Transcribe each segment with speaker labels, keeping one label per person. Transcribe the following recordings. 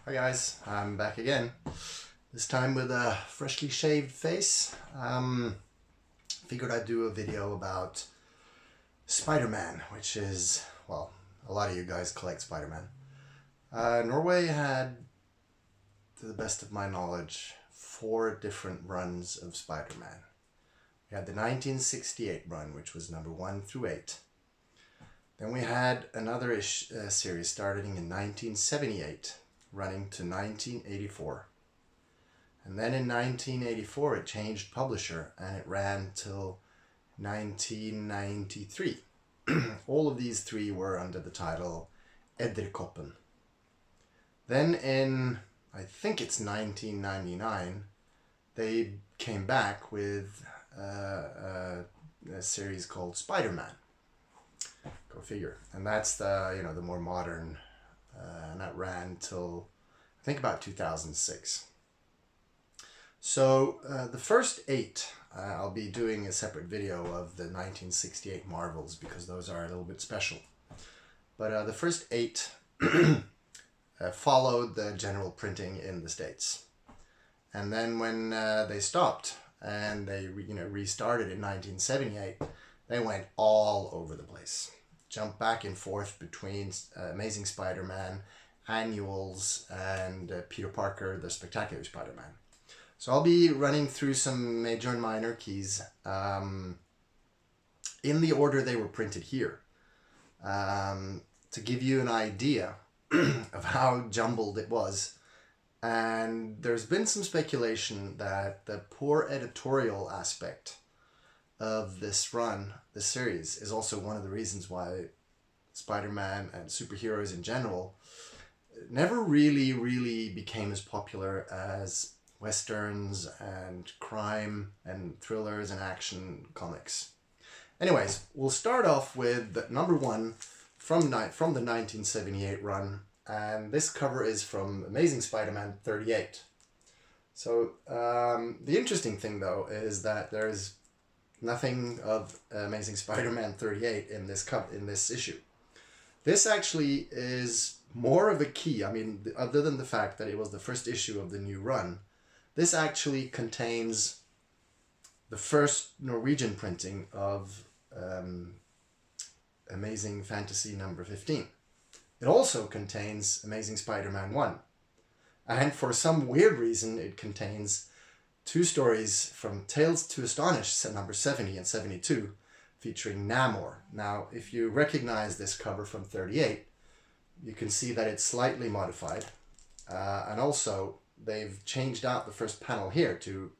Speaker 1: Hi guys, I'm back again. This time with a freshly shaved face. Figured I'd do a video about Spider-Man, which is, well, a lot of you guys collect Spider-Man. Norway had, to the best of my knowledge, 4 different runs of Spider-Man. We had the 1968 run, which was number 1 through 8. Then we had another series starting in 1978. Running to 1984. And then in 1984 it changed publisher and it ran till 1993. All of these 3 were under the title Edderkoppen. Then in, I think it's 1999, they came back with a series called Spider-Man. Go figure. And that's the, the more modern, and that ran till I think about 2006. So the first 8, I'll be doing a separate video of the 1968 Marvels because those are a little bit special. But the first 8 followed the general printing in the States. And then when they stopped and they restarted in 1978, they went all over the place. Jumped back and forth between Amazing Spider-Man, Annuals, and Peter Parker, The Spectacular Spider-Man. So I'll be running through some major and minor keys in the order they were printed here to give you an idea of how jumbled it was. And there's been some speculation that the poor editorial aspect of this run, this series, is also one of the reasons why Spider-Man and superheroes in general never really became as popular as westerns and crime and thrillers and action comics. Anyways, we'll start off with number 1 from the 1978 run, and this cover is from Amazing Spider-Man 38. So the interesting thing though is that there's nothing of Amazing Spider-Man 38 in this issue. This actually is more of a key. I mean, other than the fact that it was the first issue of the new run, this actually contains the first Norwegian printing of Amazing Fantasy number 15. It also contains Amazing Spider-Man 1. And for some weird reason, it contains 2 stories from Tales to Astonish, number 70 and 72, featuring Namor. Now, if you recognize this cover from 38, you can see that it's slightly modified. And also, they've changed out the first panel here to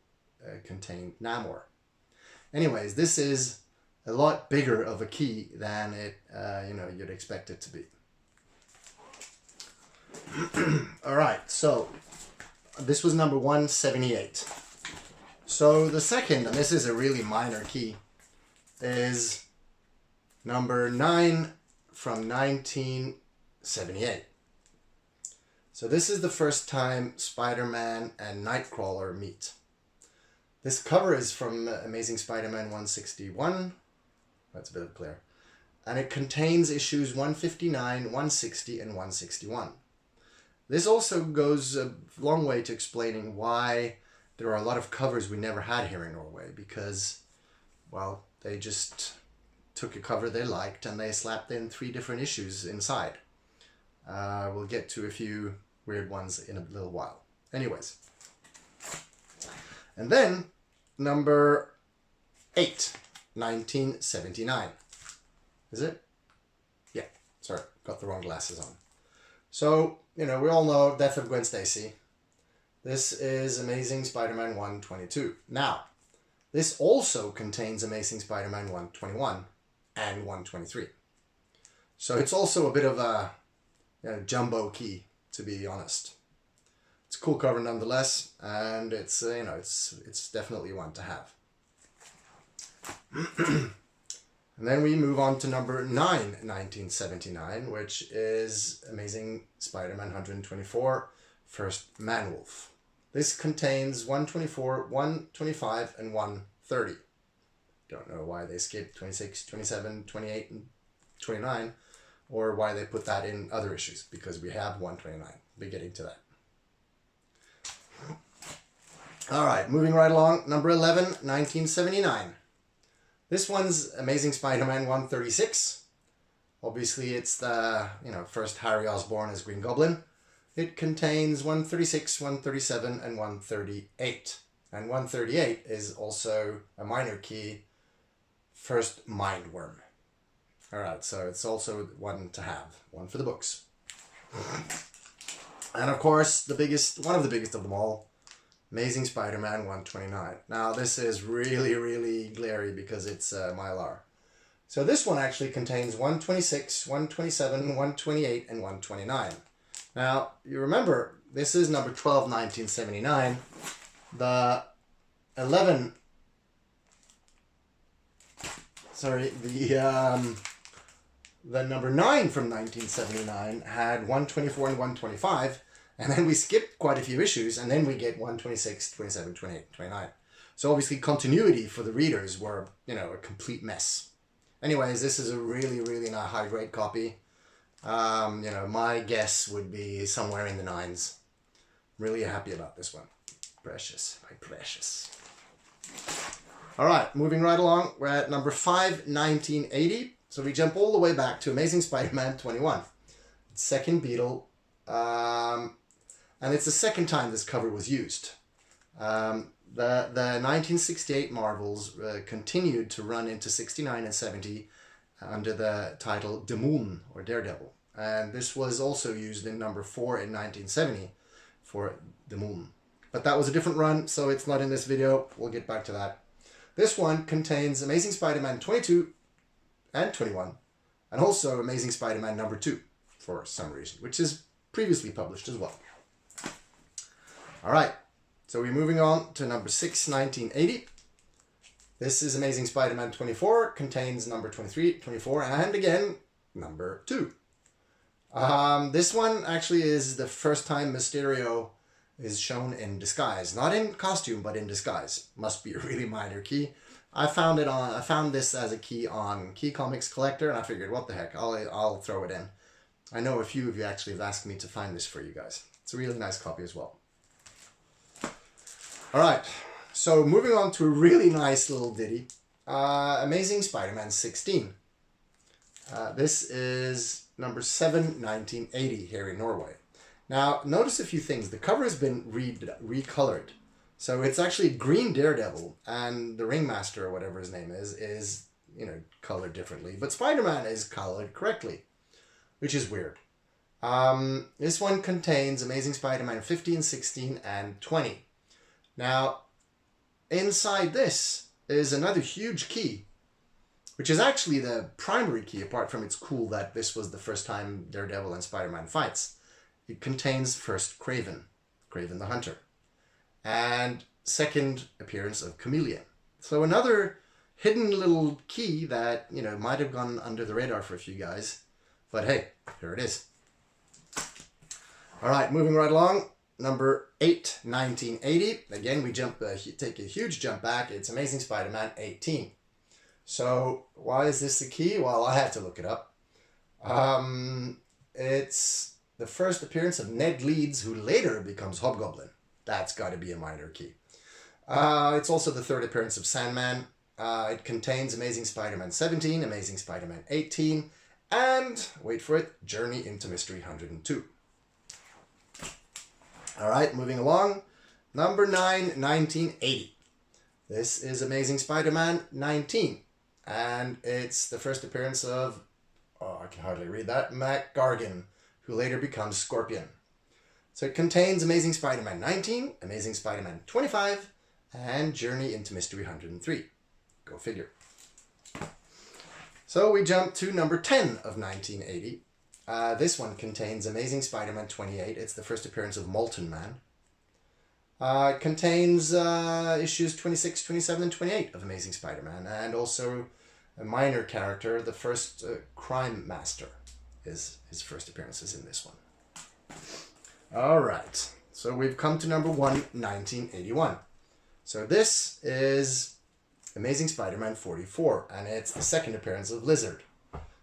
Speaker 1: contain Namor. Anyways, this is a lot bigger of a key than it, you'd expect it to be. All right, so this was number 178. So the second, and this is a really minor key, is number 9 from 1978. So this is the first time Spider-Man and Nightcrawler meet. This cover is from Amazing Spider-Man 161. That's a bit clear. And it contains issues 159, 160, and 161. This also goes a long way to explaining why there are a lot of covers we never had here in Norway, because, well, they just took a cover they liked and they slapped in 3 different issues inside. We'll get to a few weird ones in a little while. Anyways. And then, number 8, 1979. Is it? Yeah, sorry, got the wrong glasses on. So, we all know Death of Gwen Stacy. This is Amazing Spider-Man 122. Now, this also contains Amazing Spider-Man 121 and 123. So it's also a bit of a jumbo key, to be honest. It's a cool cover nonetheless, and it's it's definitely one to have. And then we move on to number 9, 1979, which is Amazing Spider-Man 124, First Man-Wolf. This contains 124, 125, and 130. Don't know why they skipped 26, 27, 28, and 29, or why they put that in other issues, because we have 129. We'll be getting to that. All right, moving right along. Number 11, 1979. This one's Amazing Spider-Man 136. Obviously, it's the first Harry Osborn as Green Goblin. It contains 136, 137, and 138. And 138 is also a minor key, first Mindworm. All right, so it's also one to have, one for the books. And of course, one of the biggest of them all, Amazing Spider-Man 129. Now, this is really, really glary because it's Mylar. So this one actually contains 126, 127, 128, and 129. Now, you remember, this is number 12, 1979. The 11... Sorry, the number 9 from 1979 had 124 and 125. And then we skipped quite a few issues, and then we get 126, 27, 28, 29. So obviously continuity for the readers were, a complete mess. Anyways, this is a really, really not high-grade copy. My guess would be somewhere in the 9s. Really happy about this one. Precious, my precious. All right, moving right along. We're at number 5, 1980. So we jump all the way back to Amazing Spider-Man 21. Second Beetle. And it's the second time this cover was used. The 1968 Marvels continued to run into 69 and 70 under the title Demon, or Daredevil. And this was also used in number 4 in 1970 for Demon. But that was a different run, so it's not in this video. We'll get back to that. This one contains Amazing Spider-Man 22 and 21, and also Amazing Spider-Man number 2 for some reason, which is previously published as well. All right, so we're moving on to number 6, 1980. This is Amazing Spider-Man 24, contains number 23, 24, and again, number 2. This one actually is the first time Mysterio is shown in disguise. Not in costume, but in disguise. Must be a really minor key. I found this as a key on Key Comics Collector, and I figured, what the heck, I'll throw it in. I know a few of you actually have asked me to find this for you guys. It's a really nice copy as well. All right, so moving on to a really nice little ditty. Amazing Spider-Man 16. This is number 7, 1980 here in Norway. Now, notice a few things. The cover has been recolored. So it's actually Green Daredevil, and the Ringmaster, or whatever his name is colored differently. But Spider-Man is colored correctly, which is weird. This one contains Amazing Spider-Man 15, 16, and 20. Now, inside this is another huge key, which is actually the primary key, apart from it's cool that this was the first time Daredevil and Spider-Man fights. It contains first Kraven the Hunter, and second appearance of Chameleon. So another hidden little key that, might have gone under the radar for a few guys, but hey, here it is. All right, moving right along. Number 8, 1980. Again, we take a huge jump back. It's Amazing Spider-Man 18. So why is this the key? Well, I had to look it up. It's the first appearance of Ned Leeds, who later becomes Hobgoblin. That's got to be a minor key. It's also the third appearance of Sandman. It contains Amazing Spider-Man 17, Amazing Spider-Man 18, and, wait for it, Journey into Mystery 102. All right, moving along. Number 9, 1980. This is Amazing Spider-Man 19. And it's the first appearance of, I can hardly read that, Mac Gargan, who later becomes Scorpion. So it contains Amazing Spider-Man 19, Amazing Spider-Man 25, and Journey into Mystery 103. Go figure. So we jump to number 10 of 1980. This one contains Amazing Spider-Man 28. It's the first appearance of Molten Man. It contains issues 26, 27, and 28 of Amazing Spider-Man, and also a minor character, the first Crime Master, is his first appearances in this one. All right, so we've come to number 1, 1981. So this is Amazing Spider-Man 44, and it's the second appearance of Lizard.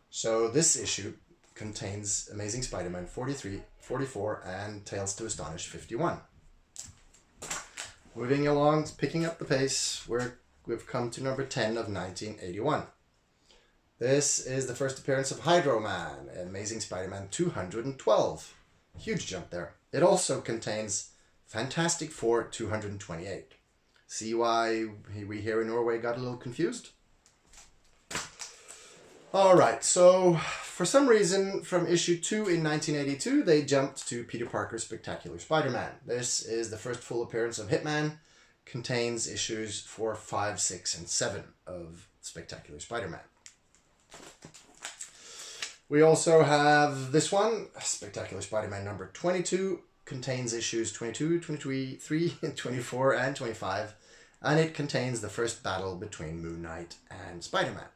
Speaker 1: So this issue contains Amazing Spider-Man 43, 44, and Tales to Astonish 51. Moving along, picking up the pace, we've come to number 10 of 1981. This is the first appearance of Hydro Man, Amazing Spider-Man 212. Huge jump there. It also contains Fantastic Four 228. See why we here in Norway got a little confused? Alright, so for some reason from issue 2 in 1982 they jumped to Peter Parker's Spectacular Spider-Man. This is the first full appearance of Hitman, contains issues 4, 5, 6, and 7 of Spectacular Spider-Man. We also have this one, Spectacular Spider-Man number 22, contains issues 22, 23, 24, and 25, and it contains the first battle between Moon Knight and Spider-Man.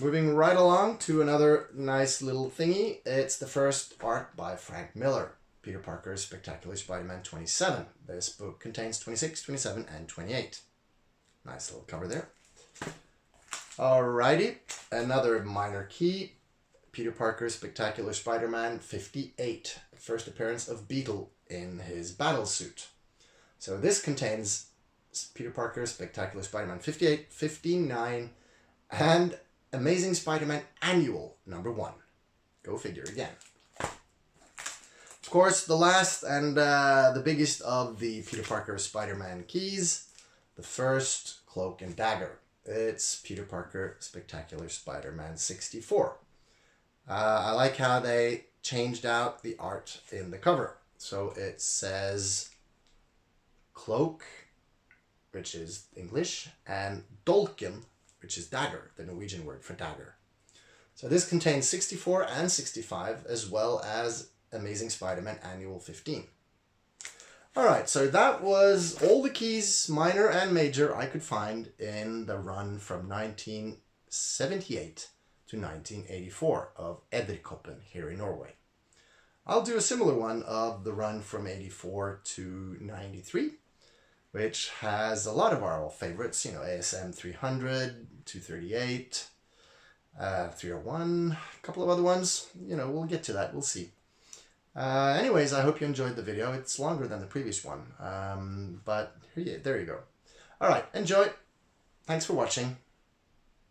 Speaker 1: Moving right along to another nice little thingy, it's the first art by Frank Miller, Peter Parker's Spectacular Spider-Man 27. This book contains 26, 27, and 28. Nice little cover there. Alrighty, another minor key, Peter Parker's Spectacular Spider-Man 58, first appearance of Beetle in his battle suit. So this contains Peter Parker's Spectacular Spider-Man 58, 59, and Amazing Spider-Man Annual number 1. Go figure again. Of course, the last and the biggest of the Peter Parker Spider-Man keys, the first Cloak and Dagger. It's Peter Parker Spectacular Spider-Man 64. I like how they changed out the art in the cover. So it says Cloak, which is English, and Dolken, which is dagger, the Norwegian word for dagger. So this contains 64 and 65, as well as Amazing Spider-Man Annual 15. Alright, so that was all the keys, minor and major, I could find in the run from 1978 to 1984 of Edderkoppen here in Norway. I'll do a similar one of the run from 84 to 93, which has a lot of our favorites, you know, ASM 300, 238, 301, a couple of other ones. You know, we'll get to that, we'll see. Anyways, I hope you enjoyed the video. It's longer than the previous one, but there you go. Alright, enjoy. Thanks for watching.